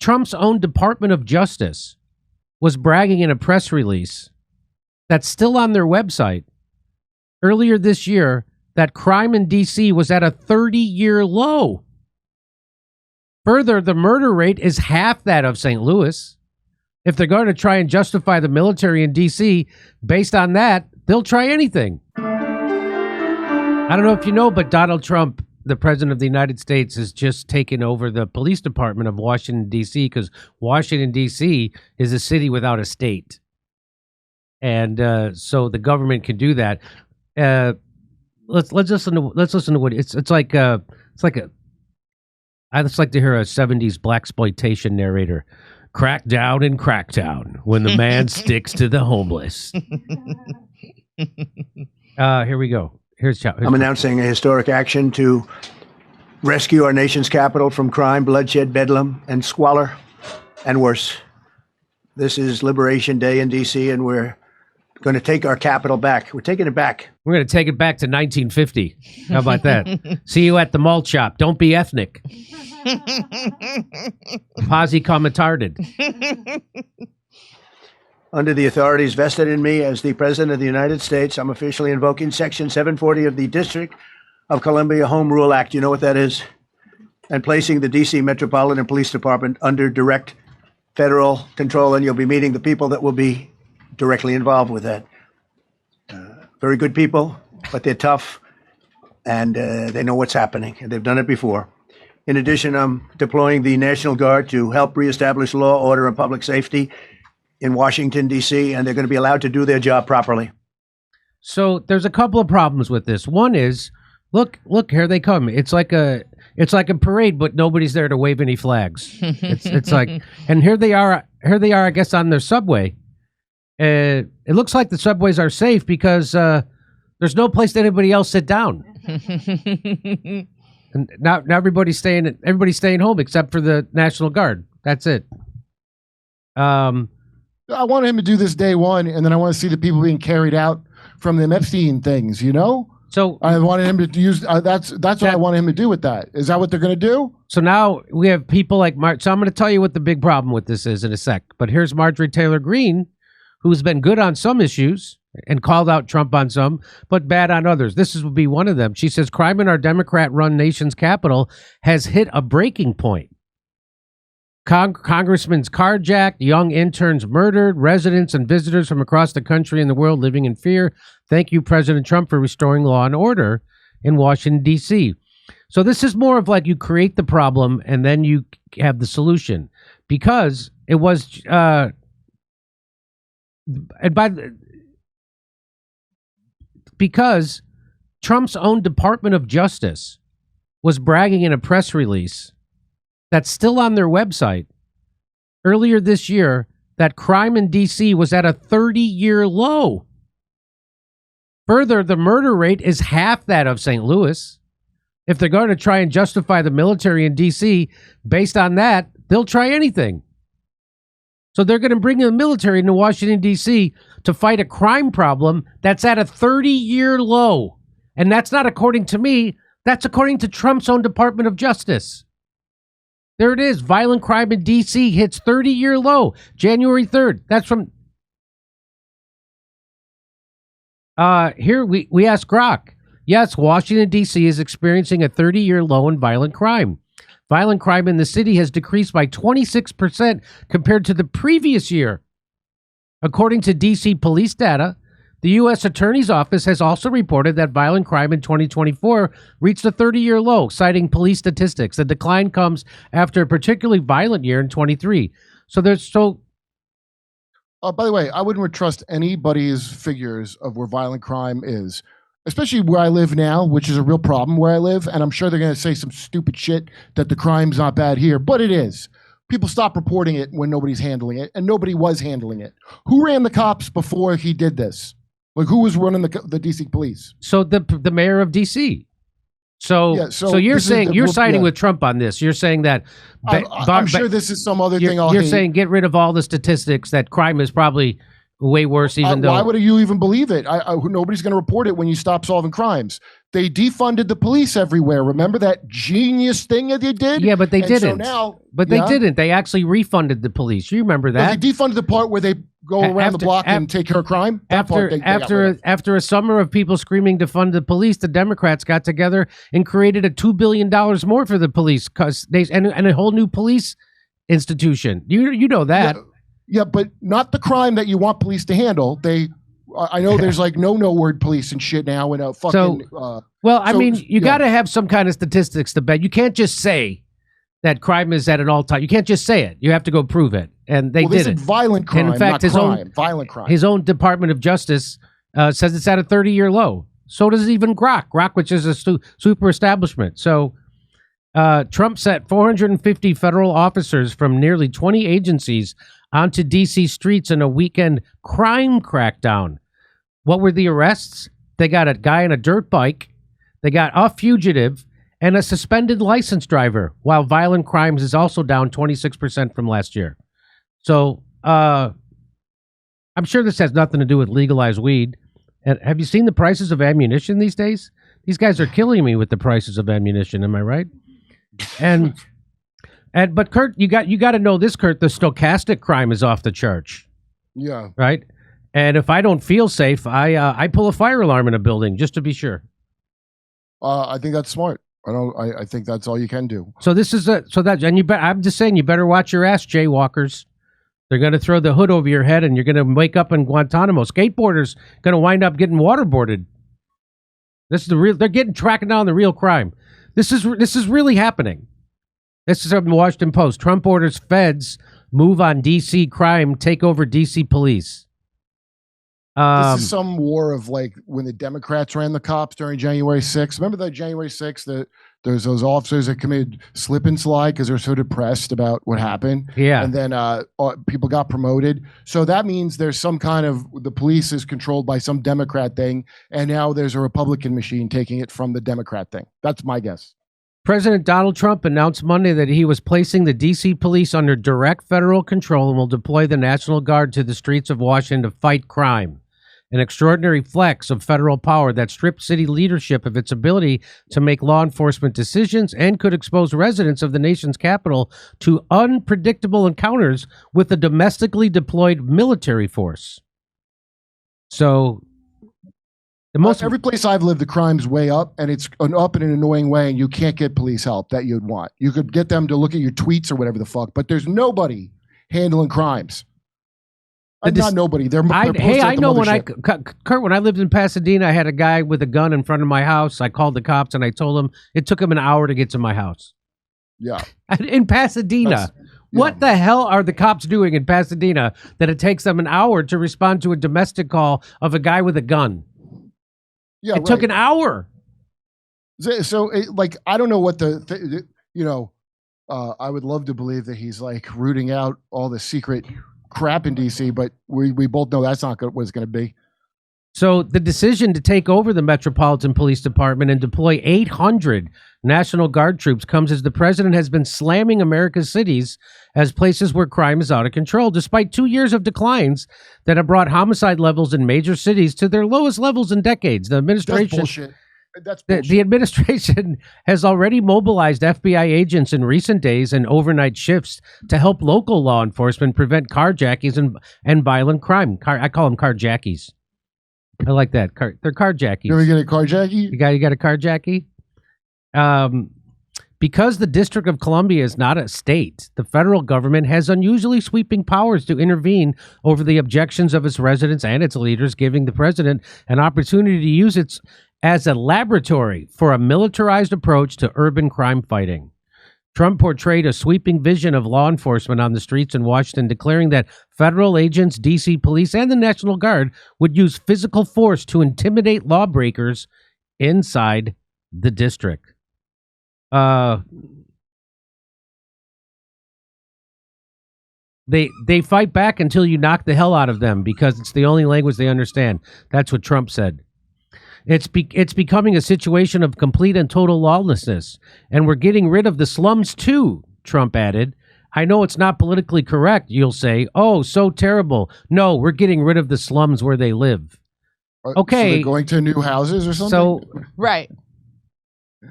Trump's own Department of Justice was bragging in a press release that's still on their website earlier this year that crime in D.C. was at a 30-year low. Further, the murder rate is half that of St. Louis. If they're going to try and justify the military in D.C. based on that, they'll try anything. I don't know if you know, but Donald Trump, the president of the United States, has just taken over the police department of Washington, D.C., because Washington, D.C. is a city without a state. And so the government can do that. Let's listen to what it's like. I'd just like to hear a 70s blaxploitation narrator. Crackdown and crackdown when the man sticks to the homeless. Here we go. I'm announcing a historic action to rescue our nation's capital from crime, bloodshed, bedlam, and squalor, and worse. This is Liberation Day in D.C., and we're going to take our capital back. We're taking it back. We're going to take it back to 1950. How about that? See you at the malt shop. Don't be ethnic. Posse commentarded. Under the authorities vested in me as the President of the United States, I'm officially invoking Section 740 of the District of Columbia Home Rule Act. You know what that is? And placing the D.C. Metropolitan Police Department under direct federal control, and you'll be meeting the people that will be directly involved with that. Very good people, but they're tough, and they know what's happening, and they've done it before. In addition, I'm deploying the National Guard to help reestablish law, order, and public safety in Washington, D.C., and they're going to be allowed to do their job properly. So there's a couple of problems with this. One is, look, here they come. It's like a parade, but nobody's there to wave any flags. It's like, and here they are, I guess, on their subway. It looks like the subways are safe because there's no place that anybody else sit down. And now everybody's staying home except for the National Guard. That's it. I want him to do this day one, and then I want to see the people being carried out from the Epstein things, you know? So I wanted him to use, that's what I wanted him to do with that. Is that what they're going to do? So now we have people like so I'm going to tell you what the big problem with this is in a sec. But here's Marjorie Taylor Greene, who's been good on some issues and called out Trump on some, but bad on others. Would be one of them. She says crime in our Democrat-run nation's capital has hit a breaking point. Congressmen's carjacked, young interns murdered, residents and visitors from across the country and the world living in fear. Thank you, President Trump, for restoring law and order in Washington, D.C. So this is more of like you create the problem and then you have the solution, because it was because Trump's own Department of Justice was bragging in a press release that's still on their website earlier this year that crime in D.C. was at a 30-year low. Further, the murder rate is half that of St. Louis. If they're going to try and justify the military in D.C. based on that, they'll try anything. So they're going to bring the military into Washington, D.C. to fight a crime problem that's at a 30-year low. And that's not according to me. That's according to Trump's own Department of Justice. There it is. Violent crime in D.C. hits 30-year low, January 3rd. That's from... Here we ask Grok. Yes, Washington, D.C. is experiencing a 30-year low in violent crime. Violent crime in the city has decreased by 26% compared to the previous year. According to D.C. police data, the U.S. Attorney's Office has also reported that violent crime in 2024 reached a 30-year low, citing police statistics. The decline comes after a particularly violent year in 23. So there's so... by the way, I wouldn't trust anybody's figures of where violent crime is, especially where I live now, which is a real problem where I live. And I'm sure they're going to say some stupid shit that the crime's not bad here, but it is. People stop reporting it when nobody's handling it, and nobody was handling it. Who ran the cops before he did this? Like, who was running the D.C. police? So the mayor of D.C. So you're saying you're siding with Trump on this. You're saying that I'm sure this is some other thing. You're saying get rid of all the statistics that crime is probably way worse. Even though why would you even believe it? Nobody's going to report it when you stop solving crimes. They defunded the police everywhere. Remember that genius thing that they did? Yeah, but they didn't. So now, they didn't. They actually refunded the police. You remember that? No, they defunded the part where they go around the block and take care of crime. After a summer of people screaming to fund the police, the Democrats got together and created a $2 billion more for the police and a whole new police institution. You know that. Yeah, but not the crime that you want police to handle. I know there's like no word police and shit now and a fucking. You got to have some kind of statistics to bet. You can't just say that crime is at an all-time. You can't just say it. You have to go prove it, and they did it. Violent crime, and in fact, violent crime. His own Department of Justice says it's at a 30-year low. So does even Grok, which is a super establishment. So Trump set 450 federal officers from nearly 20 agencies onto D.C. streets in a weekend crime crackdown. What were the arrests? They got a guy on a dirt bike, they got a fugitive, and a suspended license driver, while violent crimes is also down 26% from last year. So I'm sure this has nothing to do with legalized weed. And have you seen the prices of ammunition these days? These guys are killing me with the prices of ammunition. Am I right? But Kurt, you got to know this, Kurt. The stochastic crime is off the charts. Yeah. Right. And if I don't feel safe, I pull a fire alarm in a building just to be sure. I think that's smart. I think that's all you can do. So this is I'm just saying, you better watch your ass, jaywalkers. They're going to throw the hood over your head, and you're going to wake up in Guantanamo. Skateboarders going to wind up getting waterboarded. This is the real. They're tracking down the real crime. This is really happening. This is from the Washington Post. Trump orders feds move on D.C. crime, take over D.C. police. This is some war of like when the Democrats ran the cops during January 6th. Remember that January 6th, there's those officers that committed slip and slide because they're so depressed about what happened. Yeah. And then people got promoted. So that means there's some kind of, the police is controlled by some Democrat thing. And now there's a Republican machine taking it from the Democrat thing. That's my guess. President Donald Trump announced Monday that he was placing the D.C. police under direct federal control and will deploy the National Guard to the streets of Washington to fight crime. An extraordinary flex of federal power that stripped city leadership of its ability to make law enforcement decisions and could expose residents of the nation's capital to unpredictable encounters with a domestically deployed military force. So, every place I've lived, the crime's way up, and it's up in an annoying way, and you can't get police help that you'd want. You could get them to look at your tweets or whatever the fuck, but there's nobody handling crimes. Not nobody. I know Kurt, when I lived in Pasadena, I had a guy with a gun in front of my house. I called the cops and I told him it took him an hour to get to my house. Yeah. In Pasadena. What the hell are the cops doing in Pasadena that it takes them an hour to respond to a domestic call of a guy with a gun? Yeah. It took an hour. So I don't know what I would love to believe that he's like rooting out all the secret crap in DC, but we both know that's not what it's going to be. So the decision to take over the Metropolitan Police Department and deploy 800 National Guard troops comes as the president has been slamming America's cities as places where crime is out of control, despite 2 years of declines that have brought homicide levels in major cities to their lowest levels in decades. The administration... That's bullshit. The administration has already mobilized FBI agents in recent days and overnight shifts to help local law enforcement prevent carjackings and violent crime. I call them carjackies. I like that. They're carjackies. You ever get a carjackie? You got a carjackie? Because the District of Columbia is not a state, the federal government has unusually sweeping powers to intervene over the objections of its residents and its leaders, giving the president an opportunity to use it as a laboratory for a militarized approach to urban crime fighting. Trump portrayed a sweeping vision of law enforcement on the streets in Washington, declaring that federal agents, D.C. police, and the National Guard would use physical force to intimidate lawbreakers inside the district. They fight back until you knock the hell out of them because it's the only language they understand. That's what Trump said. It's becoming a situation of complete and total lawlessness, and we're getting rid of the slums too, Trump added. I know it's not politically correct. You'll say, oh, so terrible. No, we're getting rid of the slums where they live. Okay. So they're going to new houses or something? So, Right.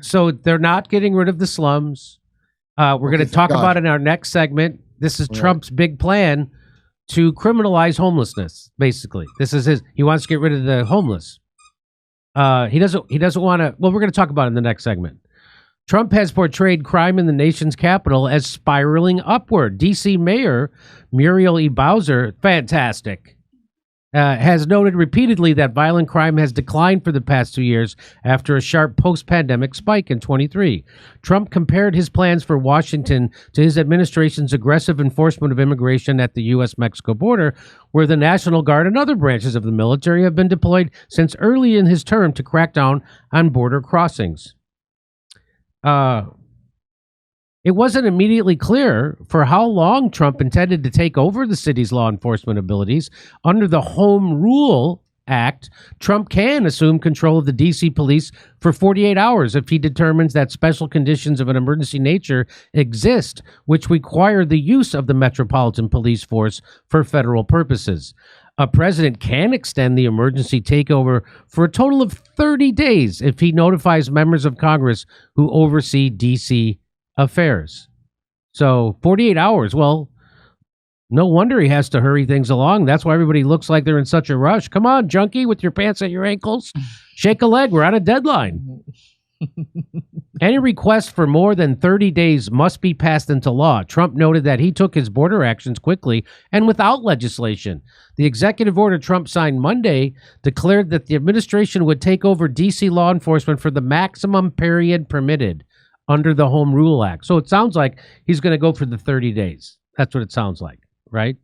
so they're not getting rid of the slums. We're going to talk about it in our next segment. This is Trump's big plan to criminalize homelessness, basically. This is he wants to get rid of the homeless. He doesn't want to, well, we're going to talk about it in the next segment. Trump has portrayed crime in the nation's capital as spiraling upward. D.C. Mayor Muriel E. Bowser, fantastic, has noted repeatedly that violent crime has declined for the past 2 years after a sharp post-pandemic spike in 23. Trump compared his plans for Washington to his administration's aggressive enforcement of immigration at the U.S.-Mexico border, where the National Guard and other branches of the military have been deployed since early in his term to crack down on border crossings. It wasn't immediately clear for how long Trump intended to take over the city's law enforcement abilities. Under the Home Rule Act, Trump can assume control of the D.C. police for 48 hours if he determines that special conditions of an emergency nature exist, which require the use of the Metropolitan Police Force for federal purposes. A president can extend the emergency takeover for a total of 30 days if he notifies members of Congress who oversee D.C. affairs. So 48 hours. Well, no wonder he has to hurry things along. That's why everybody looks like they're in such a rush. Come on, junkie, with your pants at your ankles. Shake a leg. We're on a deadline. Any request for more than 30 days must be passed into law. Trump noted that he took his border actions quickly and without legislation. The executive order Trump signed Monday declared that the administration would take over D.C. law enforcement for the maximum period permitted under the Home Rule Act. So it sounds like he's going to go for the 30 days. That's what it sounds like, right?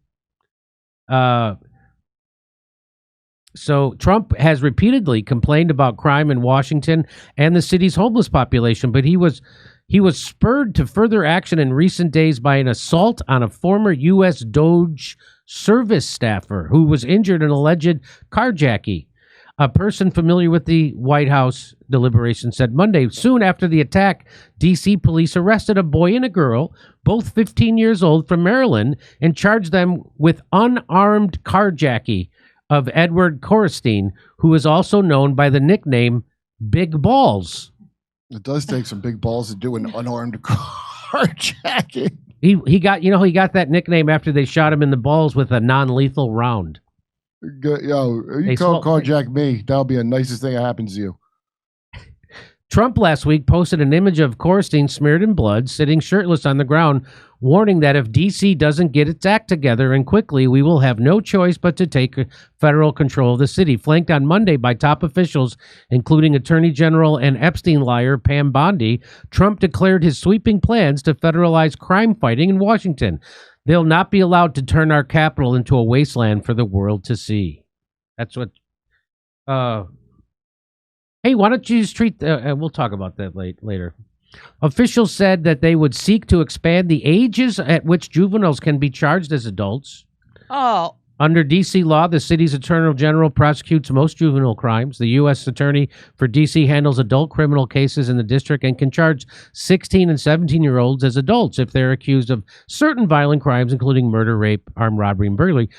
So Trump has repeatedly complained about crime in Washington and the city's homeless population, but he was spurred to further action in recent days by an assault on a former U.S. DOJ service staffer who was injured in an alleged carjacking. A person familiar with the White House deliberation said Monday, soon after the attack, D.C. police arrested a boy and a girl, both 15 years old, from Maryland, and charged them with unarmed carjacking of Edward Corstein, who is also known by the nickname Big Balls. It does take some big balls to do an unarmed carjacking. He got that nickname after they shot him in the balls with a non-lethal round. Yo, you carjack me, that'll be the nicest thing that happens to you. Trump last week posted an image of Corstein smeared in blood, sitting shirtless on the ground, warning that if D.C. doesn't get its act together and quickly, we will have no choice but to take federal control of the city. Flanked on Monday by top officials, including Attorney General and Epstein liar Pam Bondi, Trump declared his sweeping plans to federalize crime fighting in Washington. They'll not be allowed to turn our capital into a wasteland for the world to see. That's what... Hey, why don't you just treat... we'll talk about that later. Officials said that they would seek to expand the ages at which juveniles can be charged as adults. Oh. Under D.C. law, the city's attorney general prosecutes most juvenile crimes. The U.S. attorney for D.C. handles adult criminal cases in the district and can charge 16 and 17-year-olds as adults if they're accused of certain violent crimes, including murder, rape, armed robbery, and burglary.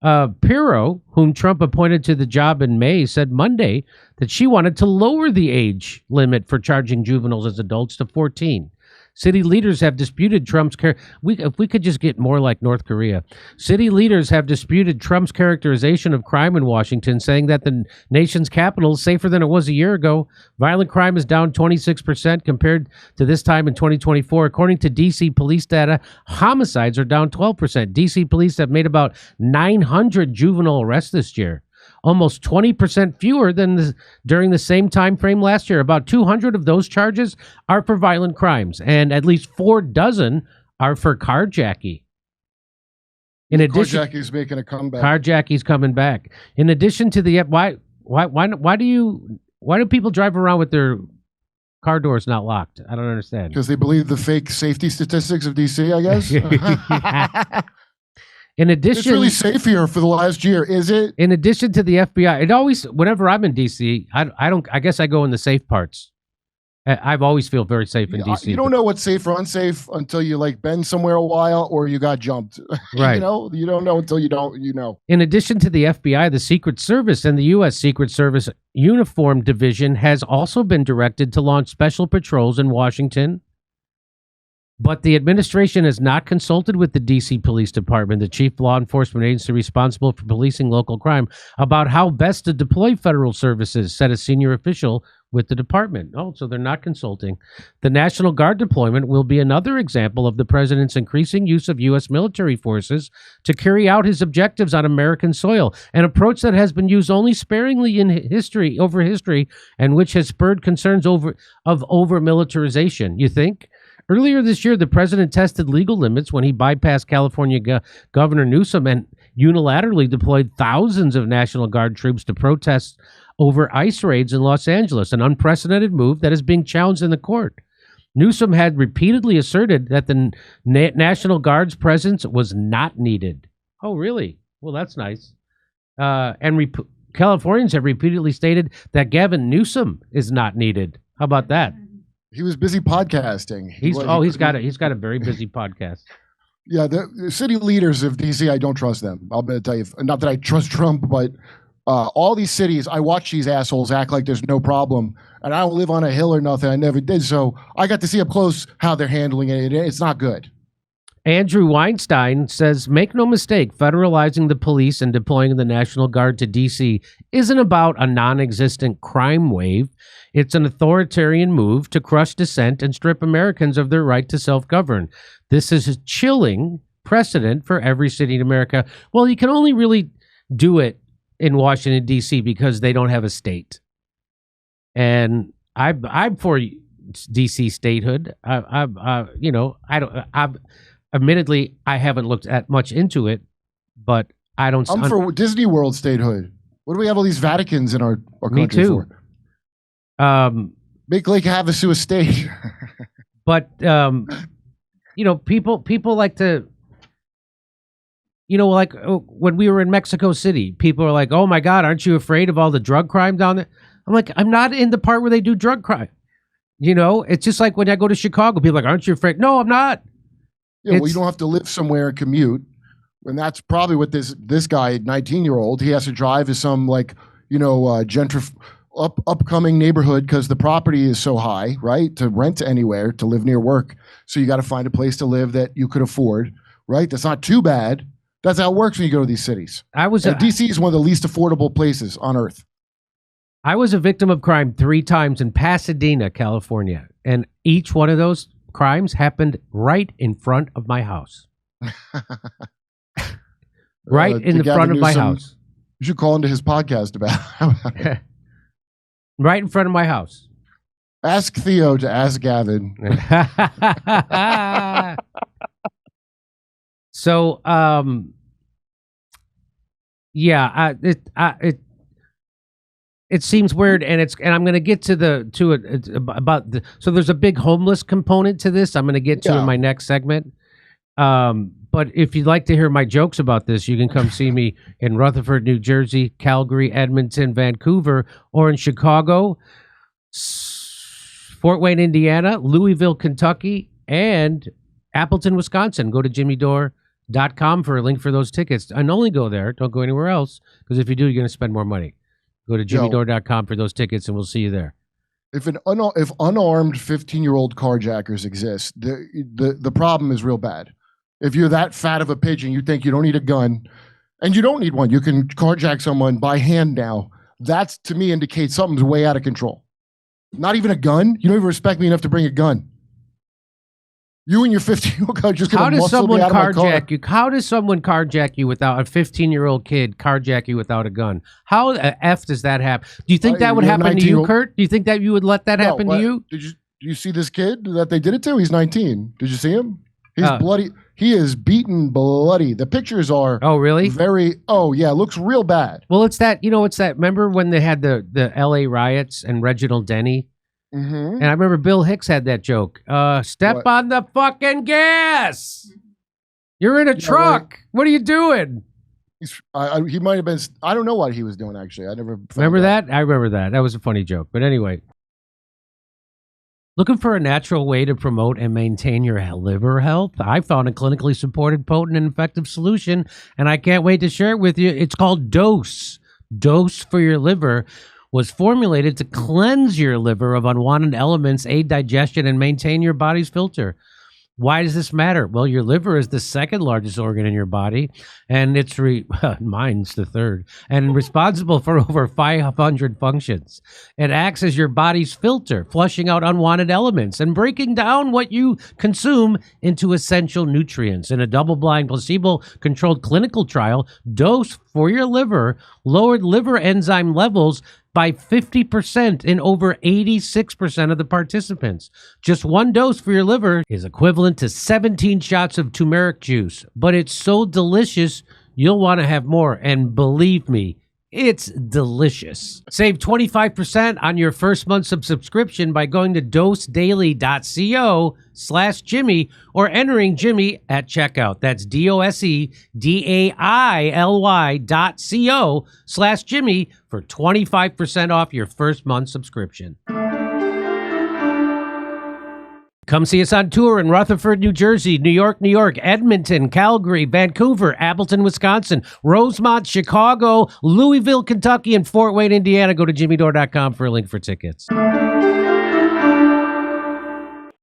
Pirro, whom Trump appointed to the job in May, said Monday that she wanted to lower the age limit for charging juveniles as adults to 14. City leaders have disputed Trump's if we could just get more like North Korea. City leaders have disputed Trump's characterization of crime in Washington, saying that the nation's capital is safer than it was a year ago. Violent crime is down 26% compared to this time in 2024. According to D.C. police data, homicides are down 12%. D.C. police have made about 900 juvenile arrests this year, almost 20% fewer than during the same time frame last year. About 200 of those charges are for violent crimes, and at least 4 dozen are for carjacking. In addition, Carjackie's making a comeback. Carjackie's coming back. In addition to the why do people drive around with their car doors not locked? I don't understand. Because they believe the fake safety statistics of DC, I guess. In addition, it's really safe here for the last year, is it? In addition to the FBI, it always, whenever I'm in DC, I guess I go in the safe parts. I've always feel very safe in DC. You don't know what's safe or unsafe until you like been somewhere a while or you got jumped. Right. You don't know until you don't, you know. In addition to the FBI, the Secret Service and the U.S. Secret Service Uniform Division has also been directed to launch special patrols in Washington. But the administration has not consulted with the D.C. Police Department, the chief law enforcement agency responsible for policing local crime, about how best to deploy federal services, said a senior official with the department. Oh, so they're not consulting. The National Guard deployment will be another example of the president's increasing use of U.S. military forces to carry out his objectives on American soil, an approach that has been used only sparingly in history, and which has spurred concerns over militarization. You think? Earlier this year, the president tested legal limits when he bypassed California Governor Newsom and unilaterally deployed thousands of National Guard troops to protest over ICE raids in Los Angeles, an unprecedented move that is being challenged in the court. Newsom had repeatedly asserted that the National Guard's presence was not needed. Oh, really? Well, that's nice. Californians have repeatedly stated that Gavin Newsom is not needed. How about that? He was busy podcasting. He's got a very busy podcast. Yeah, the city leaders of DC, I don't trust them. I'm going to tell you, not that I trust Trump, but all these cities, I watch these assholes act like there's no problem, and I don't live on a hill or nothing. I never did, so I got to see up close how they're handling it. It's not good. Andrew Weinstein says, make no mistake, federalizing the police and deploying the National Guard to D.C. isn't about a non-existent crime wave. It's an authoritarian move to crush dissent and strip Americans of their right to self-govern. This is a chilling precedent for every city in America. Well, you can only really do it in Washington, D.C. because they don't have a state. And I'm for D.C. statehood. Admittedly, I haven't looked at much into it, but I don't. I'm for Disney World statehood. What do we have all these Vaticans in our country me too. for? Make Lake Havasu a state. But people like to, like when we were in Mexico City, people are like, "Oh my God, aren't you afraid of all the drug crime down there?" I'm like, I'm not in the part where they do drug crime. It's just like when I go to Chicago, people are like, "Aren't you afraid?" No, I'm not. Yeah, well, you don't have to live somewhere and commute. And that's probably what this guy, 19-year-old, he has to drive to some upcoming neighborhood because the property is so high, right? To rent anywhere, to live near work. So you got to find a place to live that you could afford, right? That's not too bad. That's how it works when you go to these cities. DC is one of the least affordable places on earth. I was a victim of crime 3 times in Pasadena, California. And each one of those crimes happened right in front of my house. Right in the front of my house. You should call into his podcast about it. Right in front of my house. Ask Theo to ask Gavin. So, it seems weird, and I'm going to get to it about the. So there's a big homeless component to this. I'm going to get to in my next segment. But if you'd like to hear my jokes about this, you can come see me in Rutherford, New Jersey, Calgary, Edmonton, Vancouver, or in Chicago, Fort Wayne, Indiana, Louisville, Kentucky, and Appleton, Wisconsin. Go to jimmydore.com for a link for those tickets. And only go there. Don't go anywhere else, because if you do, you're going to spend more money. Go to jimmydore.com for those tickets, and we'll see you there. If unarmed 15-year-old carjackers exist, the problem is real bad. If you're that fat of a pigeon, you think you don't need a gun, and you don't need one. You can carjack someone by hand now. That, to me, indicates something's way out of control. Not even a gun? You don't even respect me enough to bring a gun. You and your 15-year-old car just going to muscle me out of my car. How does someone carjack you without a 15-year-old kid carjack you without a gun? How the F does that happen? Do you think that would happen to you, Kurt? Do you think that you would let that happen to you? Do you see this kid that they did it to? He's 19. Did you see him? He's bloody. He is beaten bloody. The pictures are really? It looks real bad. Well, it's that, remember when they had the LA riots and Reginald Denny? Mm-hmm. And I remember Bill Hicks had that joke. Step on the fucking gas. You're in a truck. What are you doing? He might have been. I don't know what he was doing, actually. I never remember that. I remember that. That was a funny joke. But anyway. Looking for a natural way to promote and maintain your liver health? I found a clinically supported, potent, and effective solution, and I can't wait to share it with you. It's called Dose. Dose for your liver was formulated to cleanse your liver of unwanted elements, aid digestion, and maintain your body's filter. Why does this matter? Well, your liver is the second largest organ in your body, and it's mine's the third, and responsible for over 500 functions. It acts as your body's filter, flushing out unwanted elements and breaking down what you consume into essential nutrients. In a double-blind, placebo-controlled clinical trial, Dose for your liver lowered liver enzyme levels by 50% in over 86% of the participants. Just one dose for your liver is equivalent to 17 shots of turmeric juice, but it's so delicious, you'll want to have more. And believe me, it's delicious. Save 25% on your first month of subscription by going to dosedaily.co/Jimmy or entering Jimmy at checkout. That's dosedaily.co/Jimmy for 25% off your first month subscription. Come see us on tour in Rutherford, New Jersey, New York, Edmonton, Calgary, Vancouver, Appleton, Wisconsin, Rosemont, Chicago, Louisville, Kentucky, and Fort Wayne, Indiana. Go to jimmydore.com for a link for tickets.